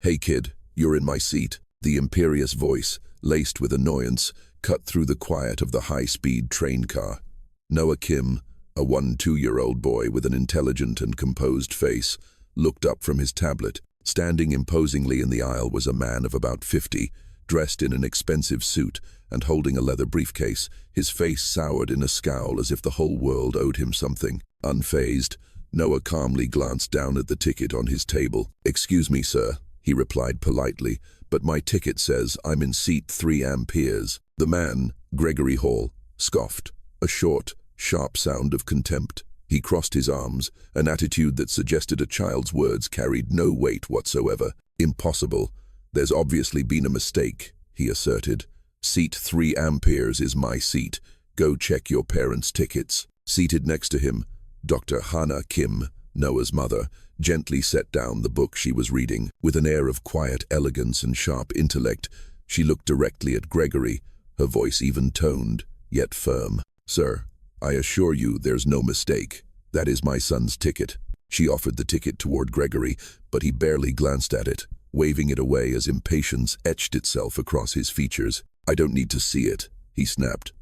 "Hey kid, you're in my seat." The imperious voice, laced with annoyance, cut through the quiet of the high-speed train car. Noah Kim, a 1-2-year-old boy with an intelligent and composed face, looked up from his tablet. Standing imposingly in the aisle was a man of about 50, dressed in an expensive suit and holding a leather briefcase, his face soured in a scowl as if the whole world owed him something. Unfazed, Noah calmly glanced down at the ticket on his table. "Excuse me, sir," he replied politely, "but my ticket says I'm in seat 3 amperes. The man, Gregory Hall, scoffed, a short, sharp sound of contempt. He crossed his arms, an attitude that suggested a child's words carried no weight whatsoever. "Impossible. There's obviously been a mistake," he asserted. "Seat 3 amperes is my seat. Go check your parents' tickets." Seated next to him, Dr. Hannah Kim, Noah's mother, gently set down the book she was reading. With an air of quiet elegance and sharp intellect, she looked directly at Gregory, her voice even-toned, yet firm. "Sir, I assure you there's no mistake. That is my son's ticket." She offered the ticket toward Gregory, but he barely glanced at it, waving it away as impatience etched itself across his features. "I don't need to see it," he snapped.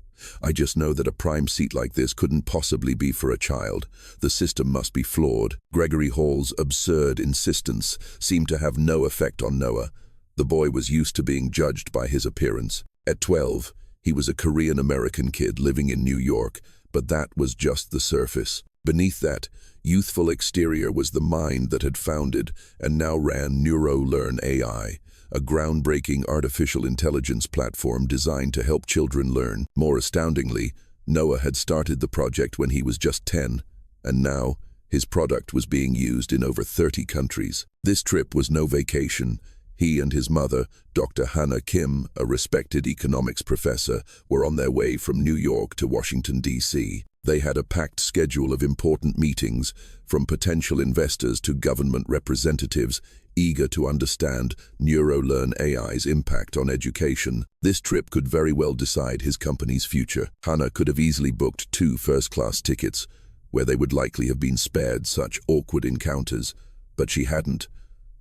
"I just know that a prime seat like this couldn't possibly be for a child. The system must be flawed." Gregory Hall's absurd insistence seemed to have no effect on Noah. The boy was used to being judged by his appearance. At 12, he was a Korean-American kid living in New York, but that was just the surface. Beneath that youthful exterior was the mind that had founded and now ran NeuroLearn AI, a groundbreaking artificial intelligence platform designed to help children learn. More astoundingly, Noah had started the project when he was just 10, and now his product was being used in over 30 countries. This trip was no vacation. He and his mother, Dr. Hannah Kim, a respected economics professor, were on their way from New York to Washington, D.C. They had a packed schedule of important meetings, from potential investors to government representatives, eager to understand NeuroLearn AI's impact on education. This trip could very well decide his company's future. Hannah could have easily booked 2 first-class tickets, where they would likely have been spared such awkward encounters, but she hadn't.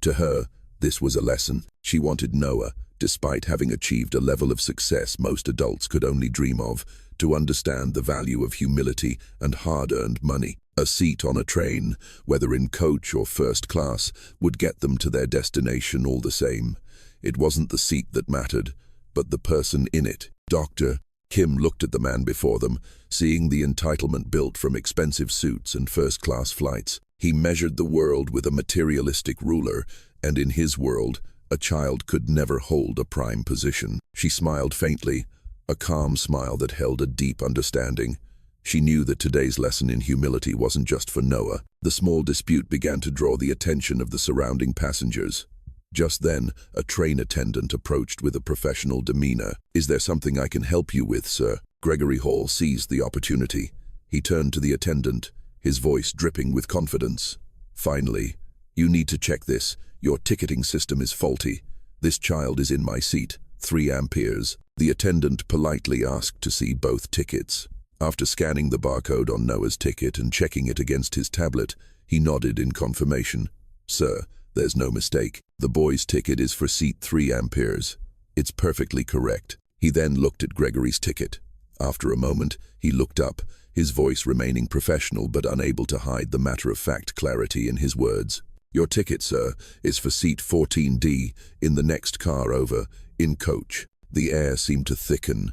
To her, this was a lesson. She wanted Noah, despite having achieved a level of success most adults could only dream of, to understand the value of humility and hard-earned money. A seat on a train, whether in coach or first class, would get them to their destination all the same. It wasn't the seat that mattered, but the person in it. Dr. Kim looked at the man before them, seeing the entitlement built from expensive suits and first-class flights. He measured the world with a materialistic ruler, and in his world, a child could never hold a prime position. She smiled faintly, a calm smile that held a deep understanding. She knew that today's lesson in humility wasn't just for Noah. The small dispute began to draw the attention of the surrounding passengers. Just then, a train attendant approached with a professional demeanor. "Is there something I can help you with, sir?" Gregory Hall seized the opportunity. He turned to the attendant, his voice dripping with confidence. "Finally, you need to check this. Your ticketing system is faulty. This child is in my seat, 3 amperes." The attendant politely asked to see both tickets. After scanning the barcode on Noah's ticket and checking it against his tablet, he nodded in confirmation. "Sir, there's no mistake. The boy's ticket is for seat 3 amperes. It's perfectly correct." He then looked at Gregory's ticket. After a moment, he looked up, his voice remaining professional but unable to hide the matter-of-fact clarity in his words. "Your ticket, sir, is for seat 14D, in the next car over, in coach." The air seemed to thicken.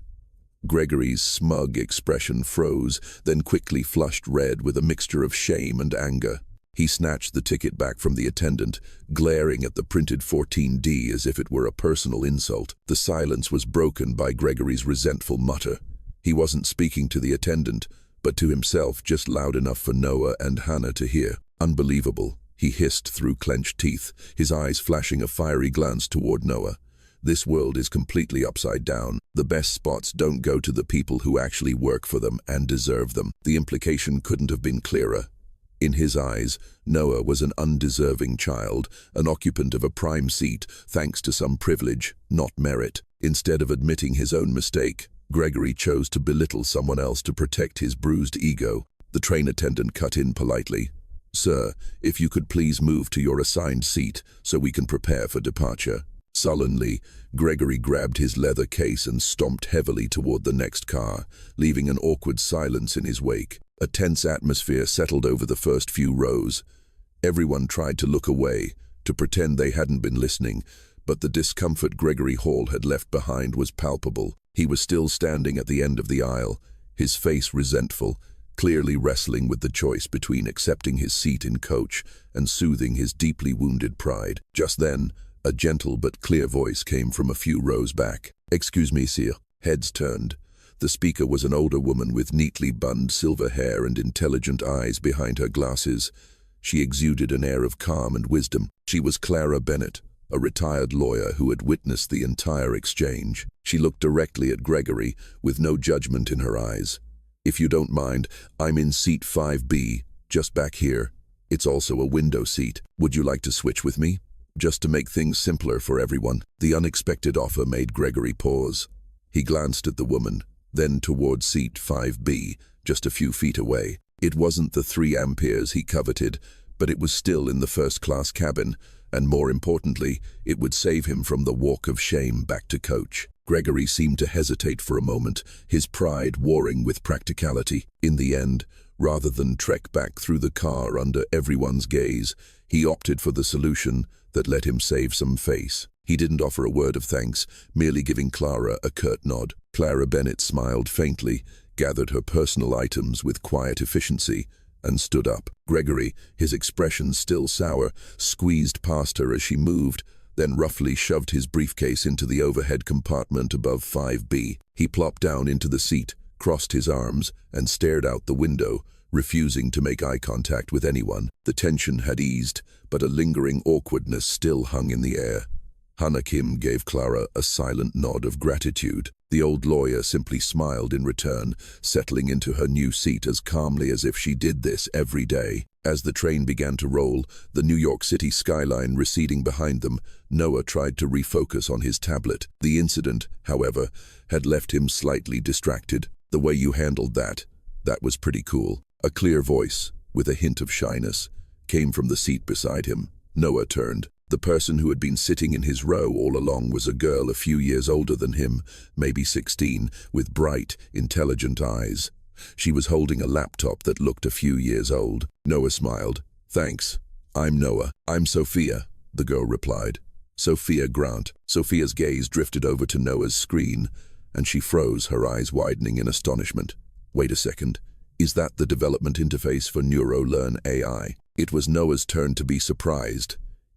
Gregory's smug expression froze, then quickly flushed red with a mixture of shame and anger. He snatched the ticket back from the attendant, glaring at the printed 14D as if it were a personal insult. The silence was broken by Gregory's resentful mutter. He wasn't speaking to the attendant, but to himself, just loud enough for Noah and Hannah to hear. "Unbelievable," he hissed through clenched teeth, his eyes flashing a fiery glance toward Noah. "This world is completely upside down. The best spots don't go to the people who actually work for them and deserve them." The implication couldn't have been clearer. In his eyes, Noah was an undeserving child, an occupant of a prime seat, thanks to some privilege, not merit. Instead of admitting his own mistake, Gregory chose to belittle someone else to protect his bruised ego. The train attendant cut in politely. "Sir, if you could please move to your assigned seat so we can prepare for departure." Sullenly, Gregory grabbed his leather case and stomped heavily toward the next car, leaving an awkward silence in his wake. A tense atmosphere settled over the first few rows. Everyone tried to look away, to pretend they hadn't been listening, but the discomfort Gregory Hall had left behind was palpable. He was still standing at the end of the aisle, his face resentful, clearly wrestling with the choice between accepting his seat in coach and soothing his deeply wounded pride. Just then, a gentle but clear voice came from a few rows back. "Excuse me, sir." Heads turned. The speaker was an older woman with neatly bunned silver hair and intelligent eyes behind her glasses. She exuded an air of calm and wisdom. She was Clara Bennett, a retired lawyer who had witnessed the entire exchange. She looked directly at Gregory, with no judgment in her eyes. "If you don't mind, I'm in seat 5B, just back here. It's also a window seat. Would you like to switch with me? Just to make things simpler for everyone." The unexpected offer made Gregory pause. He glanced at the woman, then toward seat 5B, just a few feet away. It wasn't the 3 amperes he coveted, but it was still in the first-class cabin, and more importantly, it would save him from the walk of shame back to coach. Gregory seemed to hesitate for a moment, his pride warring with practicality. In the end, rather than trek back through the car under everyone's gaze, he opted for the solution that let him save some face. He didn't offer a word of thanks, merely giving Clara a curt nod. Clara Bennett smiled faintly, gathered her personal items with quiet efficiency, and stood up. Gregory, his expression still sour, squeezed past her as she moved, then roughly shoved his briefcase into the overhead compartment above 5B. He plopped down into the seat, crossed his arms, and stared out the window, refusing to make eye contact with anyone. The tension had eased, but a lingering awkwardness still hung in the air. Hannah Kim gave Clara a silent nod of gratitude. The old lawyer simply smiled in return, settling into her new seat as calmly as if she did this every day. As the train began to roll, the New York City skyline receding behind them, Noah tried to refocus on his tablet. The incident, however, had left him slightly distracted. "The way you handled that was pretty cool." A clear voice, with a hint of shyness, came from the seat beside him. Noah turned. The person who had been sitting in his row all along was a girl a few years older than him, maybe 16, with bright, intelligent eyes. She was holding a laptop that looked a few years old. Noah smiled. "Thanks. I'm Noah." "I'm Sophia," the girl replied. "Sophia Grant." Sophia's gaze drifted over to Noah's screen, and she froze, her eyes widening in astonishment. "Wait a second. Is that the development interface for NeuroLearn AI?" It was Noah's turn to be surprised.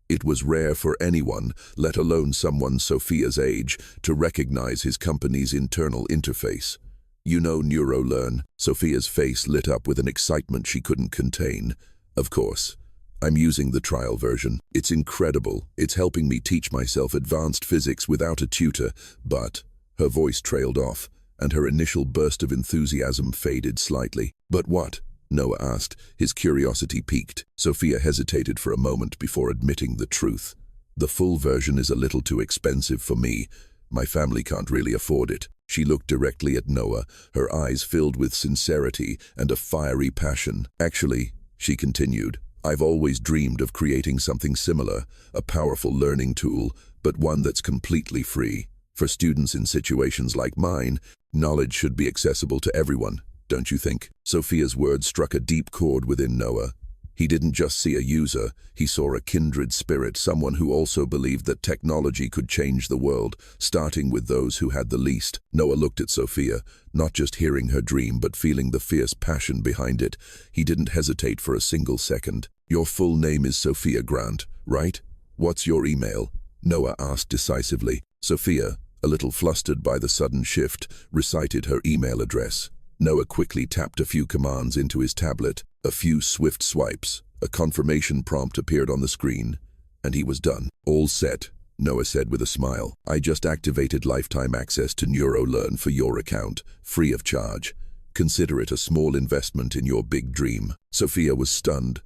It was rare for anyone, let alone someone Sophia's age, to recognize his company's internal interface. "You know NeuroLearn?" Sophia's face lit up with an excitement she couldn't contain. "Of course. I'm using the trial version. It's incredible. It's helping me teach myself advanced physics without a tutor, but..." Her voice trailed off, and her initial burst of enthusiasm faded slightly. "But what?" Noah asked, his curiosity piqued. Sophia hesitated for a moment before admitting the truth. "The full version is a little too expensive for me. My family can't really afford it." She looked directly at Noah, her eyes filled with sincerity and a fiery passion. "Actually," she continued, "I've always dreamed of creating something similar, a powerful learning tool, but one that's completely free. For students in situations like mine, knowledge should be accessible to everyone. Don't you think?" Sophia's words struck a deep chord within Noah. He didn't just see a user, he saw a kindred spirit, someone who also believed that technology could change the world, starting with those who had the least. Noah looked at Sophia, not just hearing her dream, but feeling the fierce passion behind it. He didn't hesitate for a single second. "Your full name is Sophia Grant, right? What's your email?" Noah asked decisively. Sophia, a little flustered by the sudden shift, recited her email address. Noah quickly tapped a few commands into his tablet. A few swift swipes, a confirmation prompt appeared on the screen, and he was done. "All set," Noah said with a smile. "I just activated lifetime access to NeuroLearn for your account, free of charge. Consider it a small investment in your big dream." Sophia was stunned.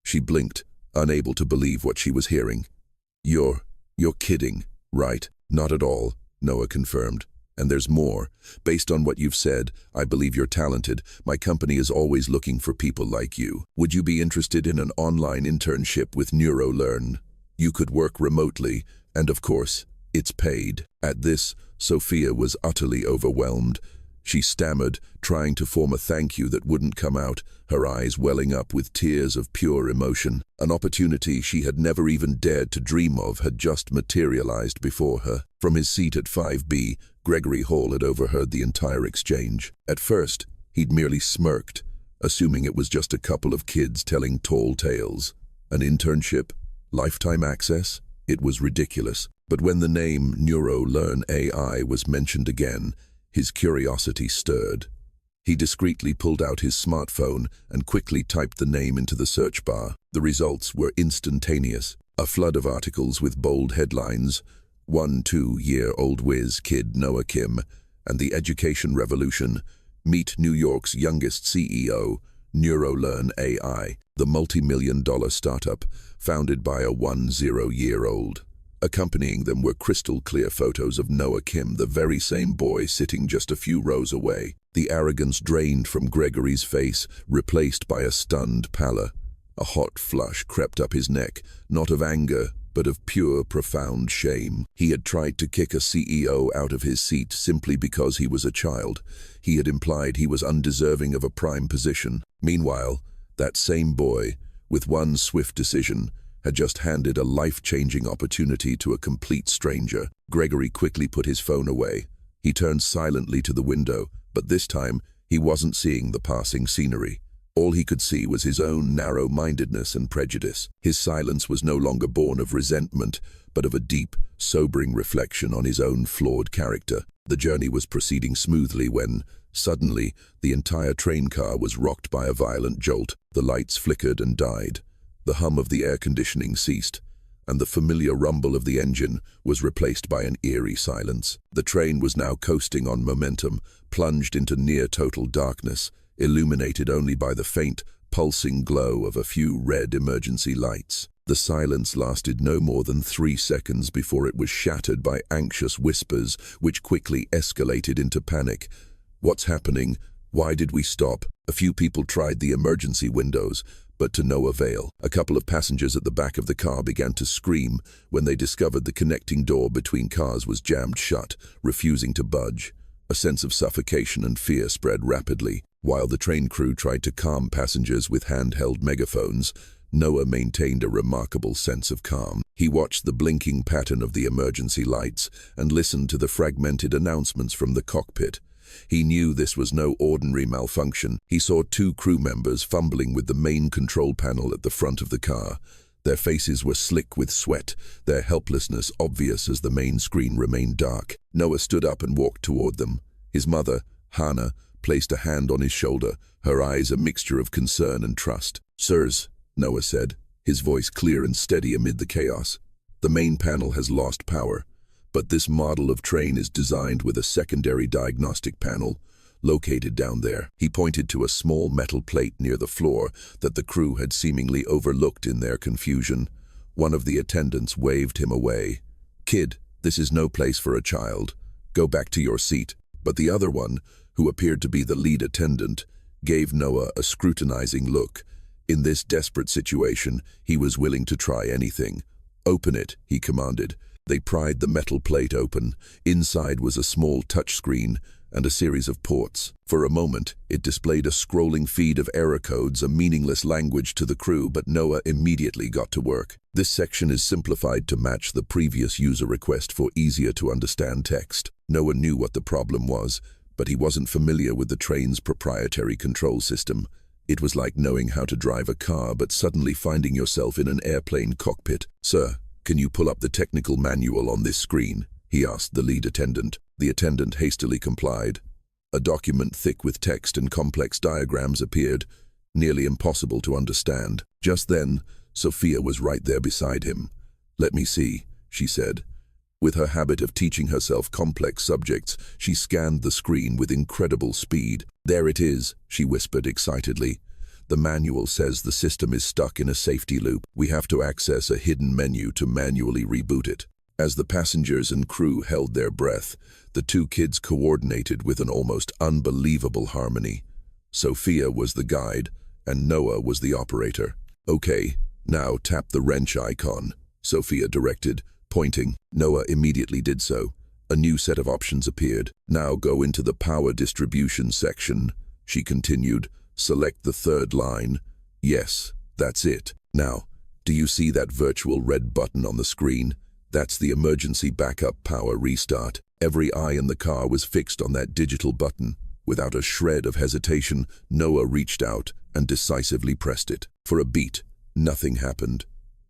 She blinked, unable to believe what she was hearing. You're kidding, right?" "Not at all," Noah confirmed. And there's more. Based on what you've said, I believe you're talented. My company is always looking for people like you. Would you be interested in an online internship with NeuroLearn? You could work remotely, and of course, it's paid. At this, Sophia was utterly overwhelmed. She stammered, trying to form a thank you that wouldn't come out, her eyes welling up with tears of pure emotion. An opportunity she had never even dared to dream of had just materialized before her. From his seat at 5B, Gregory Hall had overheard the entire exchange. At first, he'd merely smirked, assuming it was just a couple of kids telling tall tales. An internship? Lifetime access? It was ridiculous. But when the name NeuroLearn AI was mentioned again, his curiosity stirred. He discreetly pulled out his smartphone and quickly typed the name into the search bar. The results were instantaneous. A flood of articles with bold headlines, 1-2-year-old whiz kid Noah Kim, and the education revolution, meet New York's youngest CEO, NeuroLearn AI, the multi-million-dollar startup founded by a 10-year-old. Accompanying them were crystal-clear photos of Noah Kim, the very same boy sitting just a few rows away. The arrogance drained from Gregory's face, replaced by a stunned pallor. A hot flush crept up his neck, not of anger, but of pure, profound shame. He had tried to kick a CEO out of his seat simply because he was a child. He had implied he was undeserving of a prime position. Meanwhile, that same boy, with one swift decision, had just handed a life-changing opportunity to a complete stranger. Gregory quickly put his phone away. He turned silently to the window, but this time he wasn't seeing the passing scenery. All he could see was his own narrow-mindedness and prejudice. His silence was no longer born of resentment, but of a deep, sobering reflection on his own flawed character. The journey was proceeding smoothly when, suddenly, the entire train car was rocked by a violent jolt. The lights flickered and died. The hum of the air conditioning ceased, and the familiar rumble of the engine was replaced by an eerie silence. The train was now coasting on momentum, plunged into near-total darkness, illuminated only by the faint, pulsing glow of a few red emergency lights. The silence lasted no more than 3 seconds before it was shattered by anxious whispers, which quickly escalated into panic. "What's happening? Why did we stop?" A few people tried the emergency windows, but to no avail. A couple of passengers at the back of the car began to scream when they discovered the connecting door between cars was jammed shut, refusing to budge. A sense of suffocation and fear spread rapidly. While the train crew tried to calm passengers with handheld megaphones, Noah maintained a remarkable sense of calm. He watched the blinking pattern of the emergency lights and listened to the fragmented announcements from the cockpit. He knew this was no ordinary malfunction. He saw 2 crew members fumbling with the main control panel at the front of the car. Their faces were slick with sweat, their helplessness obvious as the main screen remained dark. Noah stood up and walked toward them. His mother, Hannah, placed a hand on his shoulder, her eyes a mixture of concern and trust. "Sirs," Noah said, his voice clear and steady amid the chaos, "the main panel has lost power. But this model of train is designed with a secondary diagnostic panel located down there." He pointed to a small metal plate near the floor that the crew had seemingly overlooked in their confusion. One of the attendants waved him away. "Kid, this is no place for a child. Go back to your seat." But the other one, who appeared to be the lead attendant, gave Noah a scrutinizing look. In this desperate situation, he was willing to try anything. "Open it," he commanded. They pried the metal plate open. Inside was a small touchscreen and a series of ports. For a moment, it displayed a scrolling feed of error codes, a meaningless language to the crew, but Noah immediately got to work. This section is simplified to match the previous user request for easier-to-understand text. Noah knew what the problem was, but he wasn't familiar with the train's proprietary control system. It was like knowing how to drive a car, but suddenly finding yourself in an airplane cockpit. "Sir, can you pull up the technical manual on this screen?" he asked the lead attendant. The attendant hastily complied. A document thick with text and complex diagrams appeared, nearly impossible to understand. Just then, Sophia was right there beside him. "Let me see," she said. With her habit of teaching herself complex subjects, she scanned the screen with incredible speed. "There it is," she whispered excitedly. "The manual says the system is stuck in a safety loop. We have to access a hidden menu to manually reboot it." As the passengers and crew held their breath, the two kids coordinated with an almost unbelievable harmony. Sophia was the guide, and Noah was the operator. "Okay, now tap the wrench icon," Sophia directed, pointing. Noah immediately did so. A new set of options appeared. "Now go into the power distribution section," she continued. "Select the third line." "Yes, that's it. Now, do you see that virtual red button on the screen? That's the emergency backup power restart." Every eye in the car was fixed on that digital button. Without a shred of hesitation, Noah reached out and decisively pressed it. For a beat, nothing happened.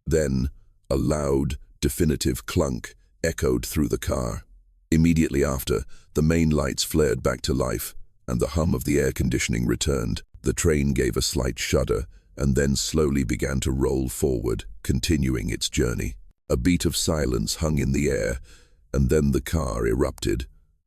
Then, a loud, definitive clunk echoed through the car. Immediately after, the main lights flared back to life, and the hum of the air conditioning returned. The train gave a slight shudder, and then slowly began to roll forward, continuing its journey. A beat of silence hung in the air, and then the car erupted.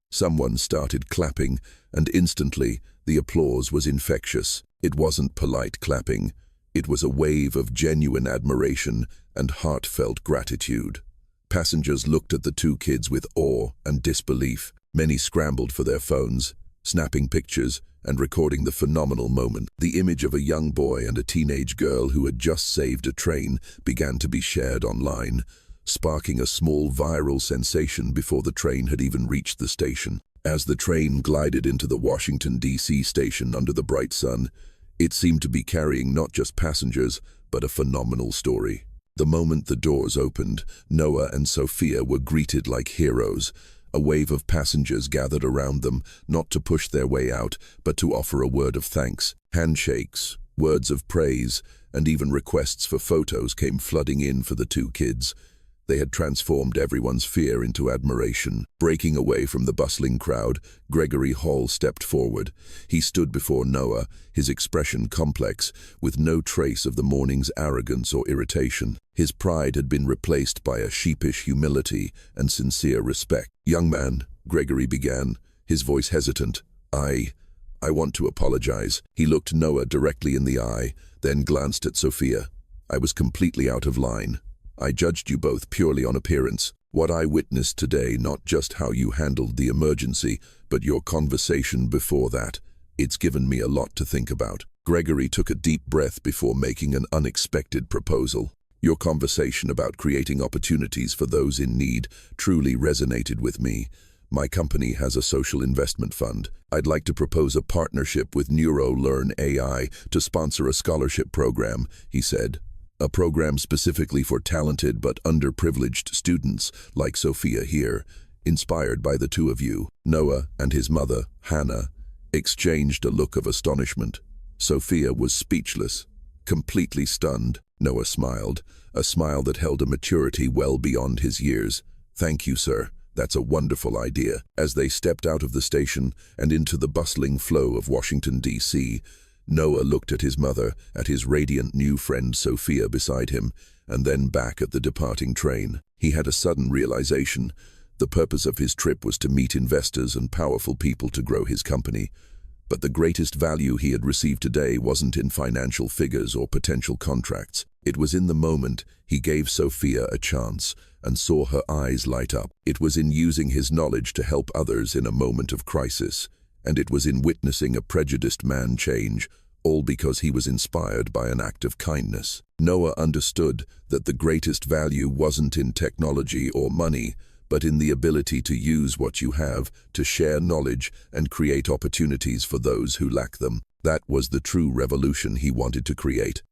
Someone started clapping, and instantly, the applause was infectious. It wasn't polite clapping. It was a wave of genuine admiration and heartfelt gratitude. Passengers looked at the two kids with awe and disbelief. Many scrambled for their phones, snapping pictures and recording the phenomenal moment. The image of a young boy and a teenage girl who had just saved a train began to be shared online, sparking a small viral sensation before the train had even reached the station. As the train glided into the Washington, D.C. station under the bright sun, it seemed to be carrying not just passengers, but a phenomenal story. The moment the doors opened, Noah and Sophia were greeted like heroes. A wave of passengers gathered around them, not to push their way out, but to offer a word of thanks. Handshakes, words of praise, and even requests for photos came flooding in for the two kids. They had transformed everyone's fear into admiration. Breaking away from the bustling crowd, Gregory Hall stepped forward. He stood before Noah, his expression complex, with no trace of the morning's arrogance or irritation. His pride had been replaced by a sheepish humility and sincere respect. "Young man," Gregory began, his voice hesitant, I want to apologize." He looked Noah directly in the eye, then glanced at Sophia. "I was completely out of line. I judged you both purely on appearance. What I witnessed today, not just how you handled the emergency, but your conversation before that, it's given me a lot to think about." Gregory took a deep breath before making an unexpected proposal. "Your conversation about creating opportunities for those in need truly resonated with me. My company has a social investment fund. I'd like to propose a partnership with NeuroLearn AI to sponsor a scholarship program," he said. "A program specifically for talented but underprivileged students like Sophia here, inspired by the two of you." Noah and his mother, Hannah, exchanged a look of astonishment. Sophia was speechless, completely stunned. Noah smiled, a smile that held a maturity well beyond his years. "Thank you, sir. That's a wonderful idea." As they stepped out of the station and into the bustling flow of Washington, D.C., Noah looked at his mother, at his radiant new friend Sophia beside him, and then back at the departing train. He had a sudden realization. The purpose of his trip was to meet investors and powerful people to grow his company. But the greatest value he had received today wasn't in financial figures or potential contracts. It was in the moment he gave Sophia a chance and saw her eyes light up. It was in using his knowledge to help others in a moment of crisis. And it was in witnessing a prejudiced man change, all because he was inspired by an act of kindness. Noah understood that the greatest value wasn't in technology or money, but in the ability to use what you have to share knowledge and create opportunities for those who lack them. That was the true revolution he wanted to create.